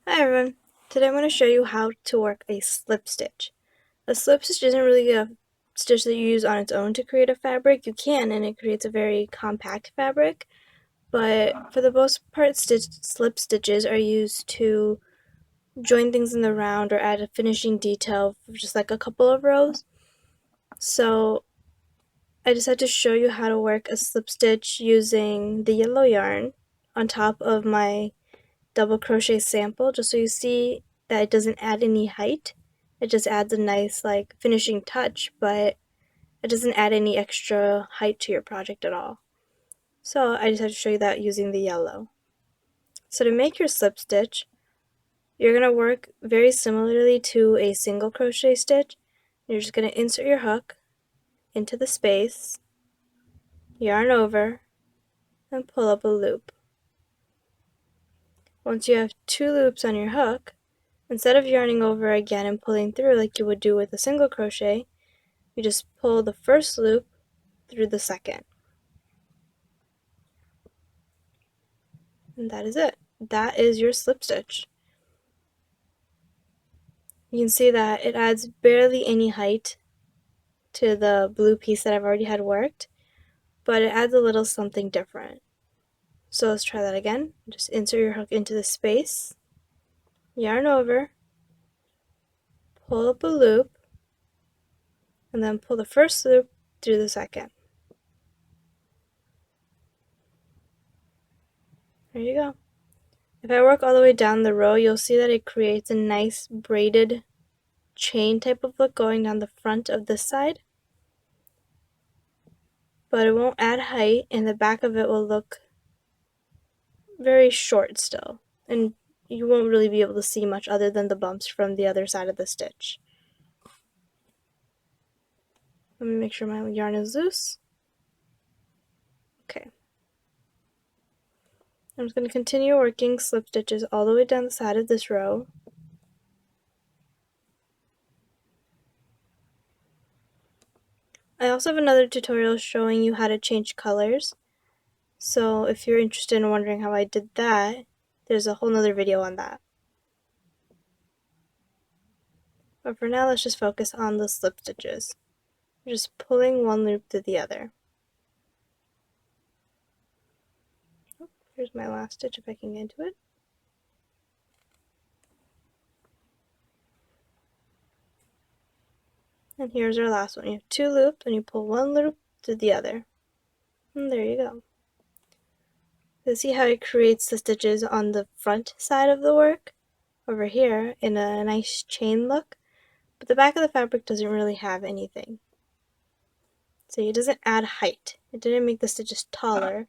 Hi everyone, today I'm going to show you how to work a slip stitch. A slip stitch isn't really a stitch that you use on its own to create a fabric. You can, and it creates a very compact fabric, but for the most part slip stitches are used to join things in the round or add a finishing detail for just like a couple of rows. So I decided to show you how to work a slip stitch using the yellow yarn on top of my double crochet sample, just so you see that it doesn't add any height. It just adds a nice like finishing touch, but it doesn't add any extra height to your project at all. So I just have to show you that using the yellow. So to make your slip stitch, you're going to work very similarly to a single crochet stitch. You're just going to insert your hook into the space, yarn over, and pull up a loop. Once you have 2 loops on your hook, instead of yarning over again and pulling through like you would do with a single crochet, you just pull the first loop through the second. And that is it. That is your slip stitch. You can see that it adds barely any height to the blue piece that I've already had worked, but it adds a little something different. So let's try that again. Just insert your hook into the space, yarn over, pull up a loop, and then pull the first loop through the second. There you go. If I work all the way down the row, you'll see that it creates a nice braided chain type of look going down the front of this side. But it won't add height, and the back of it will look very short still. And you won't really be able to see much other than the bumps from the other side of the stitch. Let me make sure my yarn is loose. Okay. I'm just going to continue working slip stitches all the way down the side of this row. I also have another tutorial showing you how to change colors. So if you're interested in wondering how I did that, there's a whole nother video on that. But for now, let's just focus on the slip stitches. We're just pulling one loop to the other. Oh, here's my last stitch if I can get into it. And here's our last one. You have 2 loops and you pull one loop to the other. And there you go. So see how it creates the stitches on the front side of the work over here in a nice chain look, but the back of the fabric doesn't really have anything. So it doesn't add height. It didn't make the stitches taller,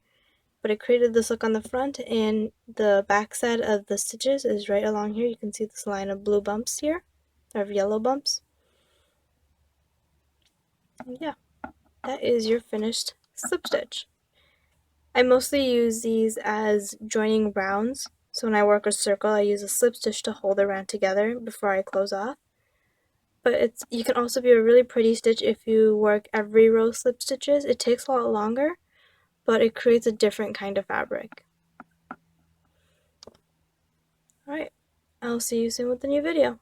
but it created this look on the front, and the back side of the stitches is right along here. You can see this line of blue bumps here, or yellow bumps. And yeah, that is your finished slip stitch. I mostly use these as joining rounds, so when I work a circle I use a slip stitch to hold the round together before I close off. But you can also be a really pretty stitch if you work every row slip stitches. It takes a lot longer, but it creates a different kind of fabric. Alright, I'll see you soon with a new video.